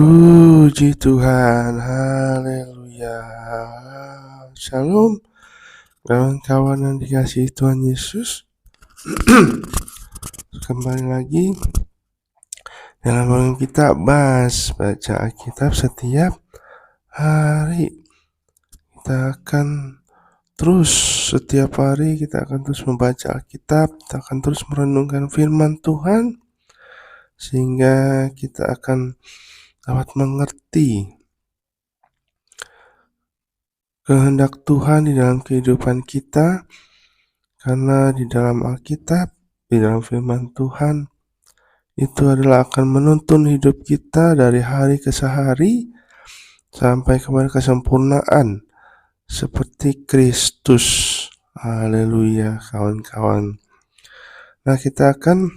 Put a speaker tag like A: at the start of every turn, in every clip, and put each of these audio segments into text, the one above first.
A: Puji Tuhan, haleluya. Shalom, kawan-kawan yang dikasihi Tuhan Yesus. Kembali lagi dalam program kita bahas baca Alkitab setiap hari. Kita akan terus setiap hari kita akan terus membaca Alkitab, kita akan terus merenungkan firman Tuhan sehingga kita akan dapat mengerti kehendak Tuhan di dalam kehidupan kita, karena di dalam Alkitab, di dalam firman Tuhan, itu adalah akan menuntun hidup kita dari hari ke hari sampai kepada kesempurnaan seperti Kristus. Haleluya, kawan-kawan. Nah, kita akan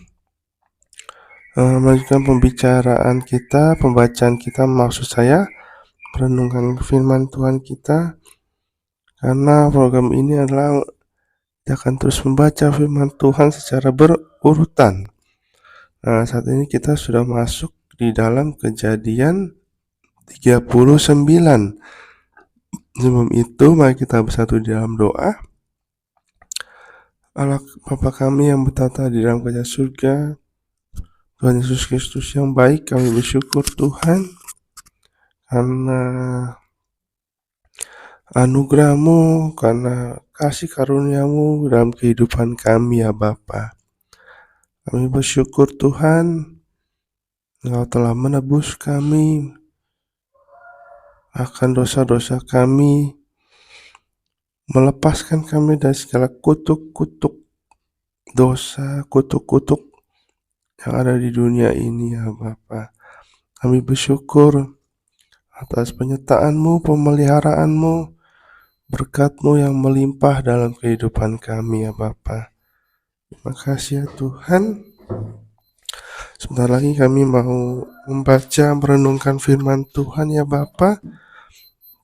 A: melanjutkan pembicaraan kita, pembacaan kita, maksud saya merenungkan firman Tuhan kita, karena program ini adalah kita akan terus membaca firman Tuhan secara berurutan. Nah, saat ini kita sudah masuk di dalam Kejadian 39. Sebelum itu, mari kita bersatu di dalam doa. Allah Bapa kami yang bertata di dalam kerajaan surga, Tuhan Yesus Kristus yang baik, kami bersyukur Tuhan karena anugerah-Mu, karena kasih karunia-Mu dalam kehidupan kami ya Bapa. Kami bersyukur Tuhan, Engkau telah menebus kami akan dosa-dosa kami, melepaskan kami dari segala kutuk-kutuk dosa, kutuk-kutuk yang ada di dunia ini ya Bapa. Kami bersyukur atas penyertaan-Mu, pemeliharaan-Mu, berkat-Mu yang melimpah dalam kehidupan kami ya Bapa. Terima kasih ya Tuhan. Sebentar lagi kami mau membaca, merenungkan firman Tuhan ya Bapa.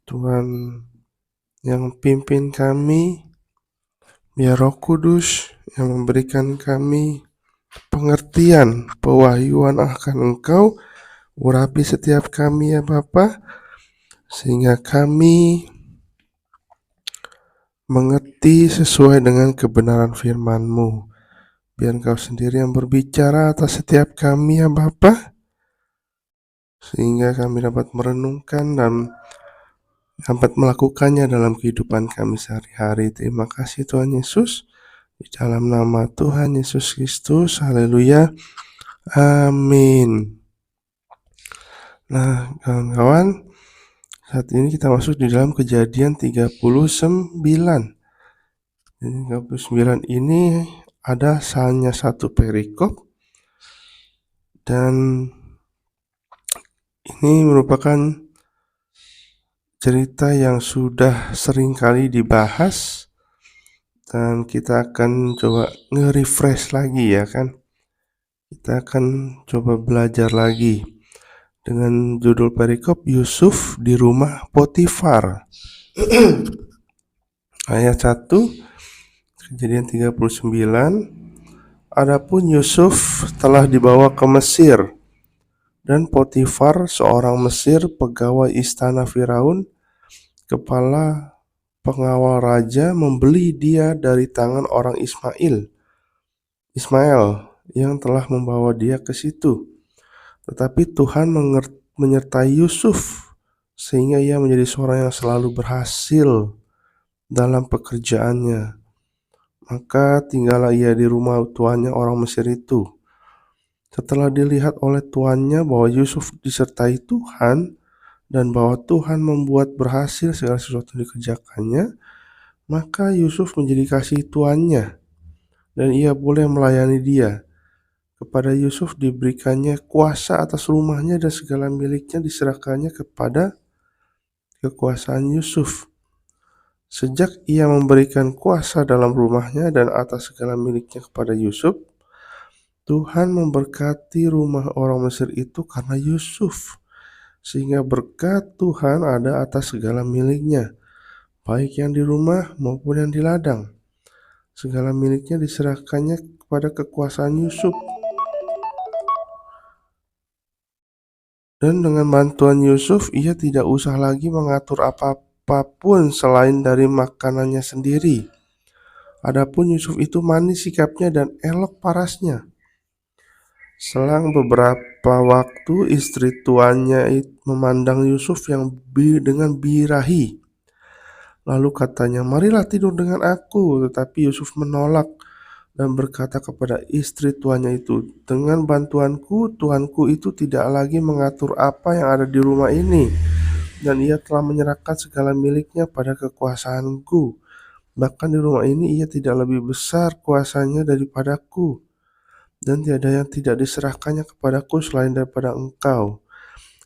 A: Tuhan yang pimpin kami, biar Roh Kudus yang memberikan kami pengertian, pewahyuan akan Engkau, urapi setiap kami ya Bapa, sehingga kami mengerti sesuai dengan kebenaran firman-Mu. Biar Engkau sendiri yang berbicara atas setiap kami ya Bapa, sehingga kami dapat merenungkan dan dapat melakukannya dalam kehidupan kami sehari-hari. Terima kasih Tuhan Yesus. Di dalam nama Tuhan Yesus Kristus, haleluya, amin. Nah, kawan-kawan, saat ini kita masuk di dalam Kejadian 39. Jadi 39 ini ada hanya satu perikop, dan ini merupakan cerita yang sudah sering kali dibahas, dan kita akan coba nge-refresh lagi ya kan. Kita akan coba belajar lagi dengan judul perikop Yusuf di rumah Potifar. Ayat 1, Kejadian 39. Adapun Yusuf telah dibawa ke Mesir, dan Potifar seorang Mesir, pegawai istana Firaun, kepala pengawal raja, membeli dia dari tangan orang Ismail yang telah membawa dia ke situ. Tetapi Tuhan menyertai Yusuf sehingga ia menjadi seorang yang selalu berhasil dalam pekerjaannya. Maka tinggallah ia di rumah tuannya orang Mesir itu. Setelah dilihat oleh tuannya bahwa Yusuf disertai Tuhan dan bahwa Tuhan membuat berhasil segala sesuatu yang dikerjakannya, maka Yusuf menjadi kasih tuannya dan ia boleh melayani dia. Kepada Yusuf diberikannya kuasa atas rumahnya dan segala miliknya diserahkannya kepada kekuasaan Yusuf. Sejak ia memberikan kuasa dalam rumahnya dan atas segala miliknya kepada Yusuf, Tuhan memberkati rumah orang Mesir itu karena Yusuf, sehingga berkat Tuhan ada atas segala miliknya, baik yang di rumah maupun yang di ladang. Segala miliknya diserahkannya kepada kekuasaan Yusuf. Dan dengan bantuan Yusuf, ia tidak usah lagi mengatur apapun selain dari makanannya sendiri. Adapun Yusuf itu manis sikapnya dan elok parasnya. Selang beberapa waktu, istri tuannya memandang Yusuf yang dengan birahi. Lalu katanya, "Marilah tidur dengan aku." Tetapi Yusuf menolak dan berkata kepada istri tuannya itu, "Dengan bantuanku, tuanku itu tidak lagi mengatur apa yang ada di rumah ini, dan ia telah menyerahkan segala miliknya pada kekuasaanku. Bahkan di rumah ini ia tidak lebih besar kuasanya daripadaku, dan tiada yang tidak diserahkannya kepadaku selain daripada engkau.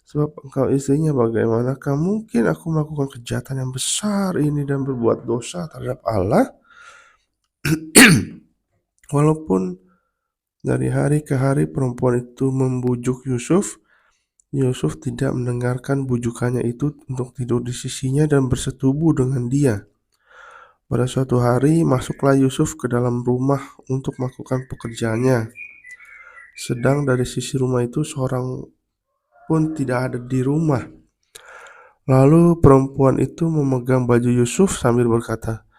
A: Sebab engkau istrinya, bagaimanakah mungkin aku melakukan kejahatan yang besar ini dan berbuat dosa terhadap Allah?" Walaupun dari hari ke hari perempuan itu membujuk Yusuf, Yusuf tidak mendengarkan bujukannya itu untuk tidur di sisinya dan bersetubuh dengan dia. Pada suatu hari, masuklah Yusuf ke dalam rumah untuk melakukan pekerjaannya. Sedang dari sisi rumah itu seorang pun tidak ada di rumah. Lalu perempuan itu memegang baju Yusuf sambil berkata,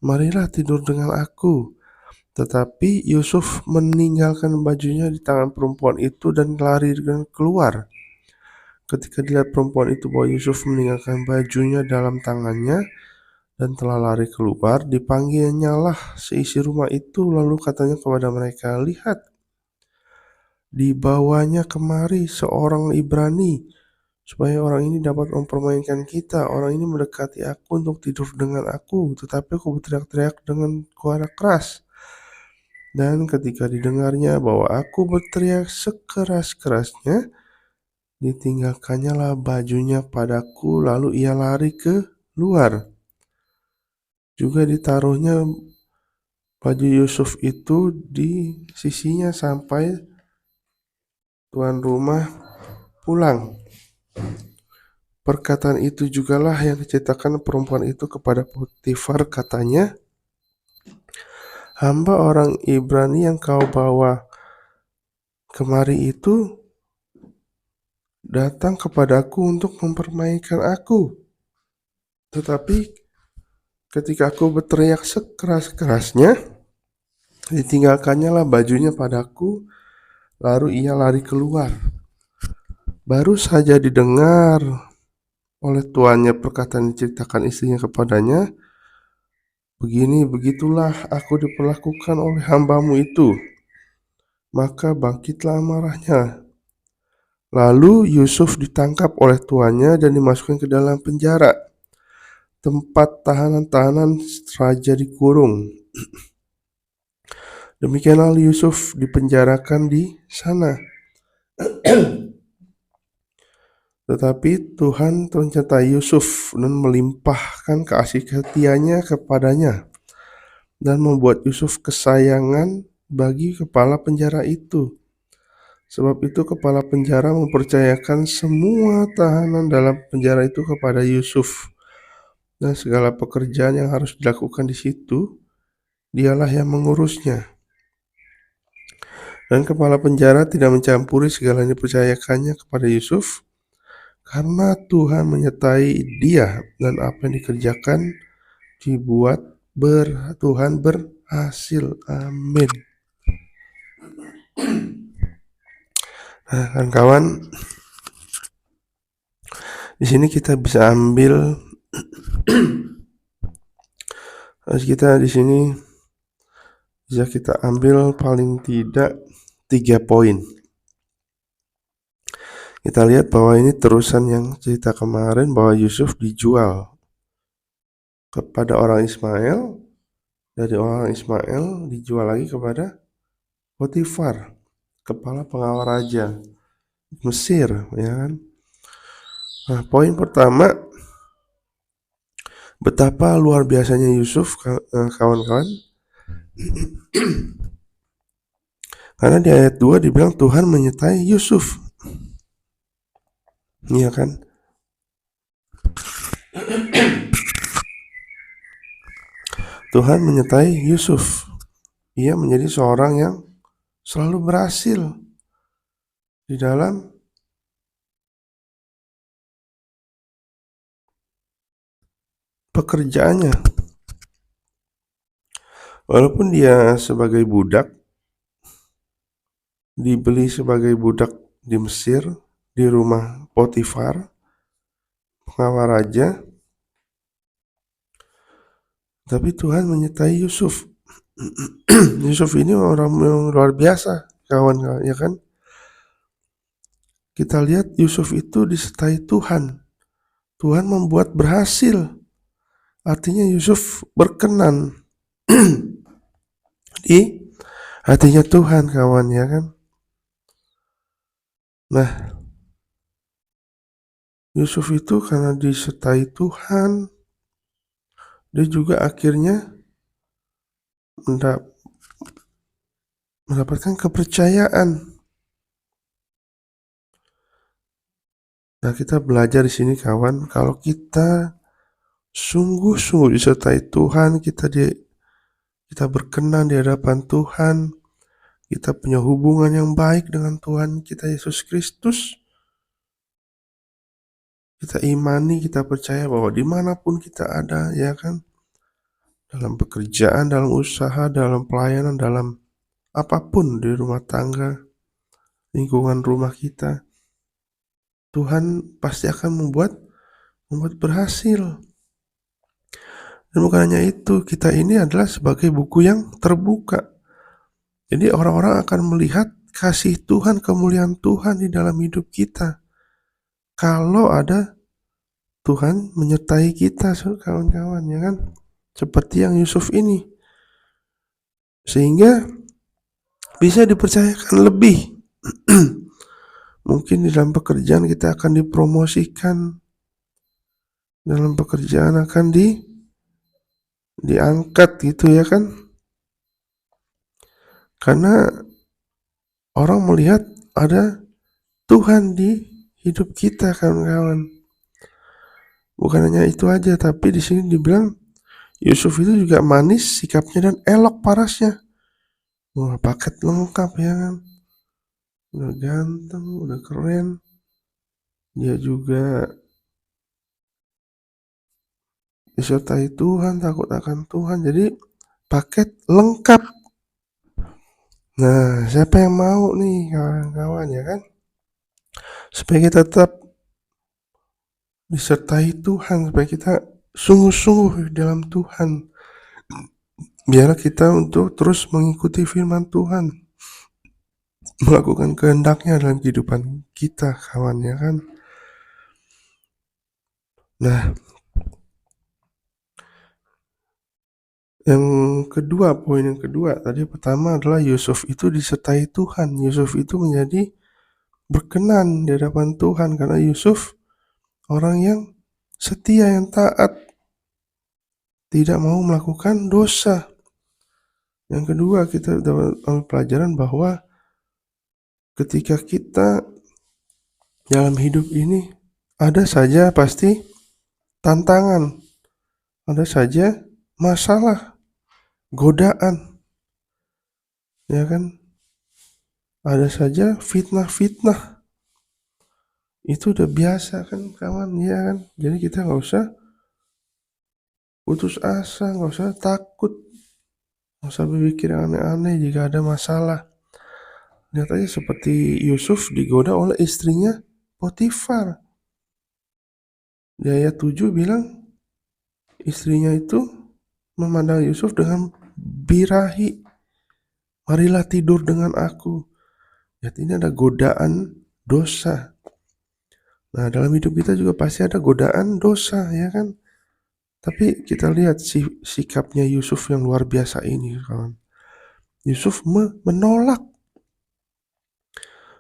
A: "Marilah tidur dengan aku." Tetapi Yusuf meninggalkan bajunya di tangan perempuan itu dan lari keluar. Ketika dilihat perempuan itu bahwa Yusuf meninggalkan bajunya dalam tangannya dan telah lari keluar, dipanggilnya lah seisi rumah itu, lalu katanya kepada mereka, "Lihat, dibawanya kemari seorang Ibrani, supaya orang ini dapat mempermainkan kita. Orang ini mendekati aku untuk tidur dengan aku, tetapi aku berteriak-teriak dengan suara keras. Dan ketika didengarnya bahwa aku berteriak sekeras-kerasnya, ditinggalkannya lah bajunya padaku, lalu ia lari ke luar. Juga ditaruhnya baju Yusuf itu di sisinya sampai tuan rumah pulang. Perkataan itu jugalah yang diceritakan perempuan itu kepada Potifar, katanya, "Hamba orang Ibrani yang kau bawa kemari itu datang kepadaku untuk mempermainkan aku. Tetapi ketika aku berteriak sekeras-kerasnya, ditinggalkannya lah bajunya padaku, lalu ia lari keluar." Baru saja didengar oleh tuannya perkataan diceritakan istrinya kepadanya, "Begitulah aku diperlakukan oleh hambamu itu." Maka bangkitlah amarahnya. Lalu Yusuf ditangkap oleh tuannya dan dimasukkan ke dalam penjara, tempat tahanan-tahanan raja dikurung. Demikianlah Yusuf dipenjarakan di sana. Tetapi Tuhan menyertai Yusuf dan melimpahkan kasih setianya kepadanya, dan membuat Yusuf kesayangan bagi kepala penjara itu. Sebab itu kepala penjara mempercayakan semua tahanan dalam penjara itu kepada Yusuf, dan segala pekerjaan yang harus dilakukan di situ, dialah yang mengurusnya. Dan kepala penjara tidak mencampuri segala yang dipercayakannya kepada Yusuf, karena Tuhan menyertai dia, dan apa yang dikerjakan dibuat Tuhan berhasil. Amin. Nah, kawan-kawan, di sini kita bisa ambil paling tidak 3 poin. Kita lihat bahwa ini terusan yang cerita kemarin, bahwa Yusuf dijual kepada orang Ismail, dari orang Ismail dijual lagi kepada Potifar, kepala pengawal raja Mesir, ya kan? Nah, poin pertama, betapa luar biasanya Yusuf, kawan-kawan. Karena di ayat 2 dibilang Tuhan menyertai Yusuf. Iya kan? Tuhan menyertai Yusuf. Ia menjadi seorang yang selalu berhasil di dalam pekerjaannya. Walaupun dia sebagai budak, dibeli sebagai budak di Mesir, di rumah Potifar, pengawal raja, tapi Tuhan menyertai Yusuf. Yusuf ini orang yang luar biasa, kawan-kawan, ya kan? Kita lihat Yusuf itu disertai Tuhan. Tuhan membuat berhasil. Artinya Yusuf berkenan di hatinya Tuhan, kawan, ya kan? Nah, Yusuf itu karena disertai Tuhan, dia juga akhirnya mendapatkan kepercayaan. Nah, kita belajar di sini, kawan, kalau kita sungguh-sungguh disertai Tuhan, kita berkenan di hadapan Tuhan, kita punya hubungan yang baik dengan Tuhan kita Yesus Kristus, kita imani, kita percaya bahwa dimanapun kita ada, ya kan, dalam pekerjaan, dalam usaha, dalam pelayanan, dalam apapun di rumah tangga, lingkungan rumah kita, Tuhan pasti akan membuat berhasil. Dan bukan hanya itu, kita ini adalah sebagai buku yang terbuka. Jadi orang-orang akan melihat kasih Tuhan, kemuliaan Tuhan di dalam hidup kita. Kalau ada Tuhan menyertai kita, kawan-kawan, ya kan? Seperti yang Yusuf ini. Sehingga bisa dipercayakan lebih. Mungkin di dalam pekerjaan kita akan dipromosikan, dalam pekerjaan akan diangkat gitu, ya kan? Karena orang melihat ada Tuhan di hidup kita, kawan-kawan. Bukan hanya itu aja, tapi di sini dibilang Yusuf itu juga manis sikapnya dan elok parasnya. Wah, paket lengkap, ya kan? Udah ganteng, udah keren. Dia juga disertai Tuhan, takut akan Tuhan. Jadi paket lengkap. Nah, siapa yang mau nih, kawan-kawan, ya kan? Supaya kita tetap disertai Tuhan, supaya kita sungguh-sungguh dalam Tuhan. Biarlah kita untuk terus mengikuti firman Tuhan, melakukan kehendaknya dalam kehidupan kita, kawan, ya kan? Nah, poin yang kedua tadi, pertama adalah Yusuf itu disertai Tuhan. Yusuf itu menjadi berkenan di hadapan Tuhan karena Yusuf orang yang setia, yang taat, tidak mau melakukan dosa. Yang kedua, kita dapat ambil pelajaran bahwa ketika kita dalam hidup ini ada saja pasti tantangan, ada saja masalah, godaan, ya kan? Ada saja fitnah-fitnah. Itu udah biasa kan, kawan, ya kan? Jadi kita nggak usah putus asa, nggak usah takut, nggak usah berpikir aneh-aneh jika ada masalah. Lihat aja seperti Yusuf digoda oleh istrinya Potifar. Di ayat 7 bilang istrinya itu memandang Yusuf dengan birahi. Marilah tidur dengan aku. Lihat, ini ada godaan dosa. Nah, dalam hidup kita juga pasti ada godaan dosa, ya kan? Tapi kita lihat sikapnya Yusuf yang luar biasa ini, kawan. Yusuf menolak.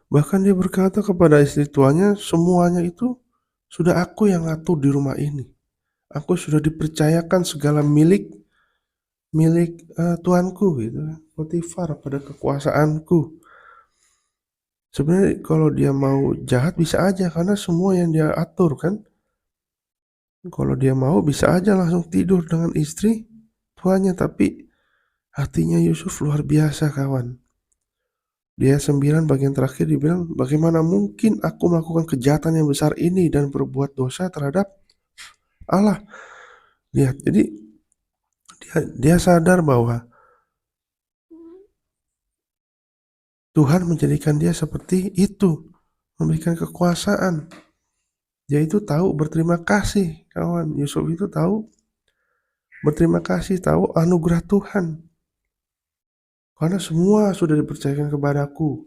A: Bahkan dia berkata kepada istri tuanya, semuanya itu sudah aku yang ngatur di rumah ini. Aku sudah dipercayakan segala milik tuanku, gitu, Potifar, pada kekuasaanku. Sebenarnya kalau dia mau jahat bisa aja, karena semua yang dia atur kan. Kalau dia mau bisa aja langsung tidur dengan istri tuannya, tapi hatinya Yusuf luar biasa, kawan. Dia 9 bagian terakhir dibilang, bagaimana mungkin aku melakukan kejahatan yang besar ini dan berbuat dosa terhadap Allah. Lihat, jadi dia sadar bahwa Tuhan menjadikan dia seperti itu, memberikan kekuasaan. Dia itu tahu berterima kasih, kawan. Yusuf itu tahu berterima kasih, tahu anugerah Tuhan. Karena semua sudah dipercayakan kepadaku.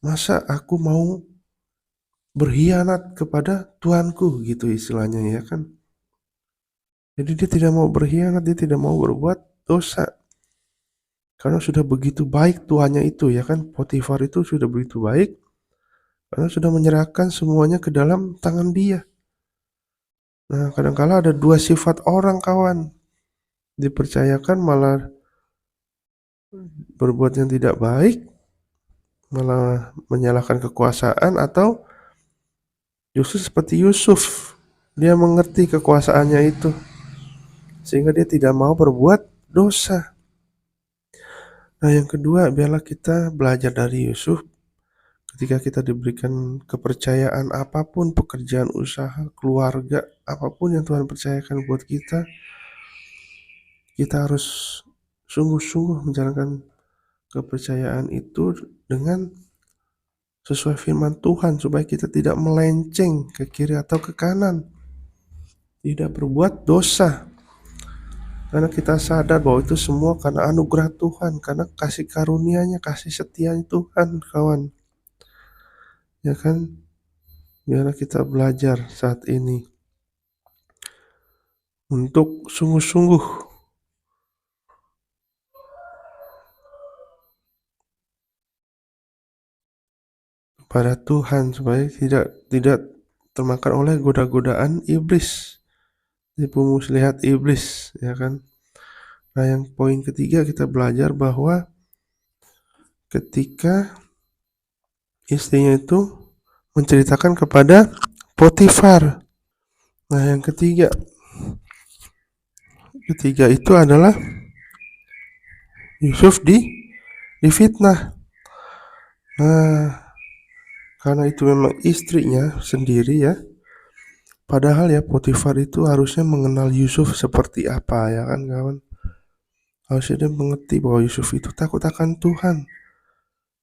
A: Masa aku mau berkhianat kepada Tuanku, gitu istilahnya, ya kan? Jadi dia tidak mau berkhianat, dia tidak mau berbuat dosa. Karena sudah begitu baik Tuannya itu, ya kan? Potifar itu sudah begitu baik, karena sudah menyerahkan semuanya ke dalam tangan dia. Nah, kadang-kala ada dua sifat orang, kawan. Dipercayakan malah berbuat yang tidak baik, malah menyalahkan kekuasaan, atau justru seperti Yusuf, dia mengerti kekuasaannya itu, sehingga dia tidak mau berbuat dosa. Nah, yang kedua, biarlah kita belajar dari Yusuf. Ketika kita diberikan kepercayaan apapun, pekerjaan, usaha, keluarga, apapun yang Tuhan percayakan buat kita harus sungguh-sungguh menjalankan kepercayaan itu dengan sesuai firman Tuhan, supaya kita tidak melenceng ke kiri atau ke kanan, tidak berbuat dosa. Karena kita sadar bahwa itu semua karena anugerah Tuhan, karena kasih karunia-Nya, kasih setia-Nya Tuhan, kawan. Ya kan? Biarlah kita belajar saat ini untuk sungguh-sungguh kepada Tuhan, supaya tidak termakan oleh goda-godaan iblis, tipu muslihat iblis, ya kan? Nah, yang poin ketiga, kita belajar bahwa ketika istrinya itu menceritakan kepada Potifar. Nah, yang ketiga itu adalah Yusuf difitnah. Nah, karena itu memang istrinya sendiri, ya. Padahal ya Potifar itu harusnya mengenal Yusuf seperti apa, ya kan, kawan. Harusnya dia mengerti bahwa Yusuf itu takut akan Tuhan.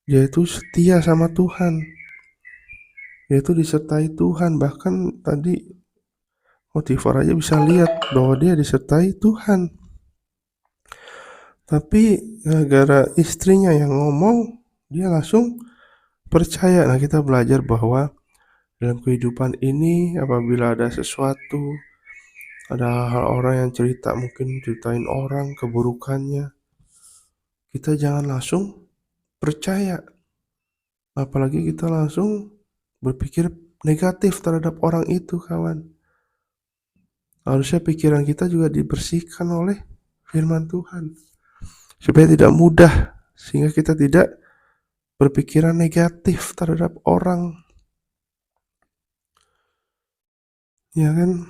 A: Dia itu setia sama Tuhan. Dia itu disertai Tuhan. Bahkan tadi Potifar aja bisa lihat bahwa dia disertai Tuhan. Tapi gara-gara istrinya yang ngomong, dia langsung percaya. Nah, kita belajar bahwa dalam kehidupan ini, apabila ada sesuatu, ada hal orang yang cerita, mungkin ceritain orang keburukannya, kita jangan langsung percaya. Apalagi kita langsung berpikir negatif terhadap orang itu, kawan. Harusnya pikiran kita juga dibersihkan oleh firman Tuhan, supaya tidak mudah, sehingga kita tidak berpikiran negatif terhadap orang, ya kan?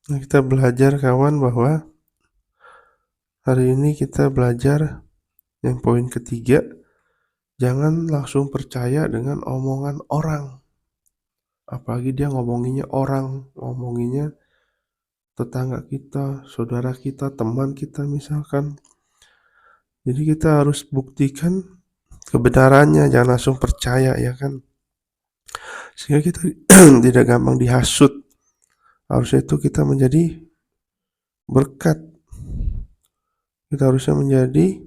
A: Nah, kita belajar, kawan, bahwa hari ini kita belajar yang poin ketiga, jangan langsung percaya dengan omongan orang. Apalagi dia ngomonginnya tetangga kita, saudara kita, teman kita misalkan. Jadi kita harus buktikan kebenarannya, jangan langsung percaya, ya kan? Sehingga kita tidak gampang dihasut. Harusnya itu kita menjadi berkat. Kita harusnya menjadi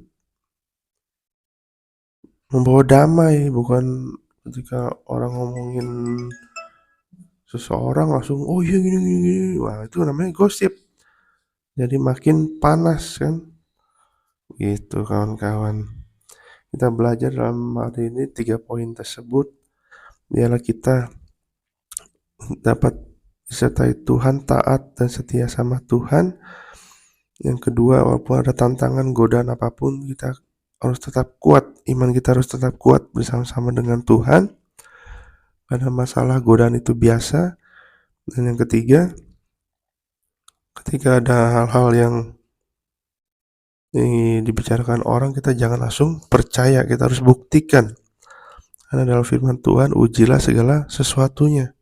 A: membawa damai, bukan ketika orang ngomongin seseorang langsung oh iya gini. Wah, itu namanya gosip. Jadi makin panas, kan? Gitu, kawan-kawan. Kita belajar dalam hari ini 3 poin tersebut. Biarlah kita dapat disertai Tuhan, taat dan setia sama Tuhan. Yang kedua, walaupun ada tantangan, godaan apapun, kita harus tetap kuat. Iman kita harus tetap kuat bersama-sama dengan Tuhan. Karena masalah godaan itu biasa. Dan yang ketiga, ketika ada hal-hal yang dibicarakan orang, kita jangan langsung percaya, kita harus buktikan. Karena dalam firman Tuhan, ujilah segala sesuatunya.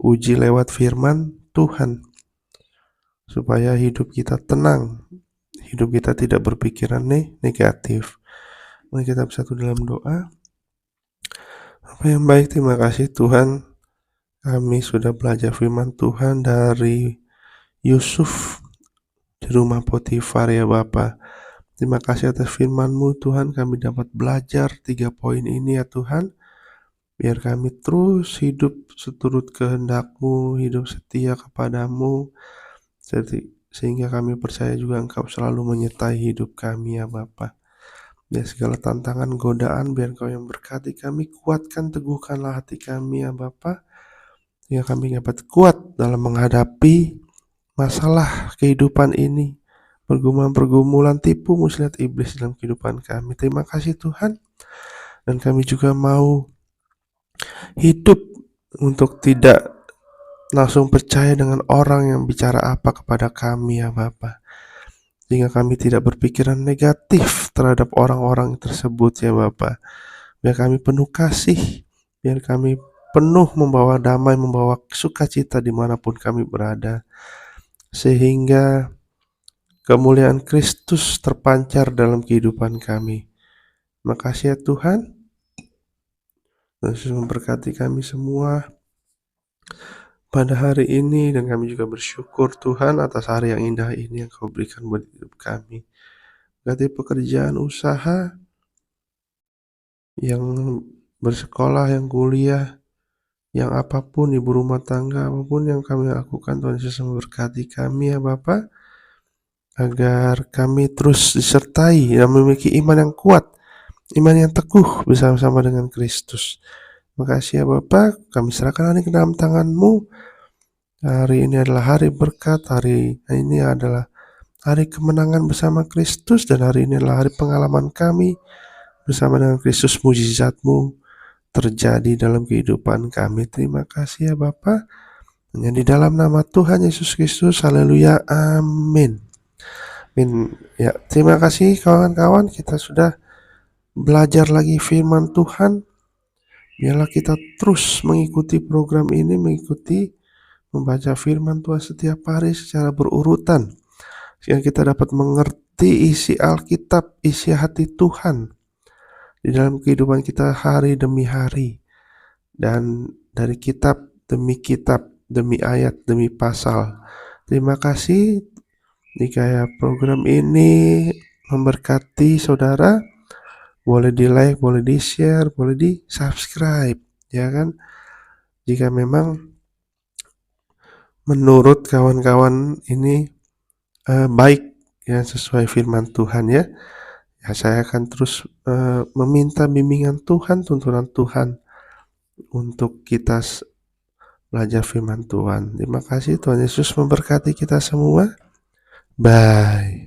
A: Uji lewat firman Tuhan, supaya hidup kita tenang, hidup kita tidak berpikiran negatif. Mari kita bersatu dalam doa. Bapa yang baik, terima kasih Tuhan, kami sudah belajar firman Tuhan dari Yusuf di rumah Potifar ya Bapa. Terima kasih atas firman-Mu Tuhan, kami dapat belajar 3 poin ini ya Tuhan. Biar kami terus hidup seturut kehendak-Mu, hidup setia kepadamu, sehingga kami percaya juga Engkau selalu menyertai hidup kami ya Bapa. Dari segala tantangan, godaan, biar Engkau yang berkati kami, kuatkan, teguhkanlah hati kami ya Bapa, sehingga kami dapat kuat dalam menghadapi masalah kehidupan ini, pergumulan-pergumulan, tipu muslihat iblis dalam kehidupan kami. Terima kasih Tuhan, dan kami juga mau hidup untuk tidak langsung percaya dengan orang yang bicara apa kepada kami ya Bapa, sehingga kami tidak berpikiran negatif terhadap orang-orang tersebut ya Bapa. Biar kami penuh kasih, biar kami penuh membawa damai, membawa sukacita dimanapun kami berada, sehingga kemuliaan Kristus terpancar dalam kehidupan kami. Makasih ya Tuhan, Yesus memberkati kami semua pada hari ini, dan kami juga bersyukur Tuhan atas hari yang indah ini yang Kau berikan buat hidup kami. Berkati pekerjaan usaha, yang bersekolah, yang kuliah, yang apapun, ibu rumah tangga, apapun yang kami lakukan, Tuhan Yesus memberkati kami ya Bapa, agar kami terus disertai dan memiliki iman yang kuat, iman yang teguh bersama-sama dengan Kristus. Makasih ya Bapa, kami serahkan hari ke dalam tangan-Mu. Hari ini adalah hari berkat, hari ini adalah hari kemenangan bersama Kristus, dan hari ini adalah hari pengalaman kami bersama dengan Kristus, mujizat-Mu terjadi dalam kehidupan kami. Terima kasih ya Bapa. Hanya di dalam nama Tuhan Yesus Kristus, haleluya, amin. Amin. Ya, terima kasih kawan-kawan, kita sudah belajar lagi firman Tuhan. Biarlah kita terus mengikuti program ini, membaca firman Tuhan setiap hari secara berurutan, sehingga kita dapat mengerti isi Alkitab, isi hati Tuhan di dalam kehidupan kita hari demi hari, dan dari kitab demi kitab, demi ayat, demi pasal. Terima kasih. Jika program ini memberkati saudara, boleh di like, boleh di share, boleh di subscribe, ya kan? Jika memang menurut kawan-kawan ini baik, ya, sesuai firman Tuhan ya, saya akan terus meminta bimbingan Tuhan, tuntunan Tuhan untuk kita belajar firman Tuhan. Terima kasih, Tuhan Yesus memberkati kita semua. Bye.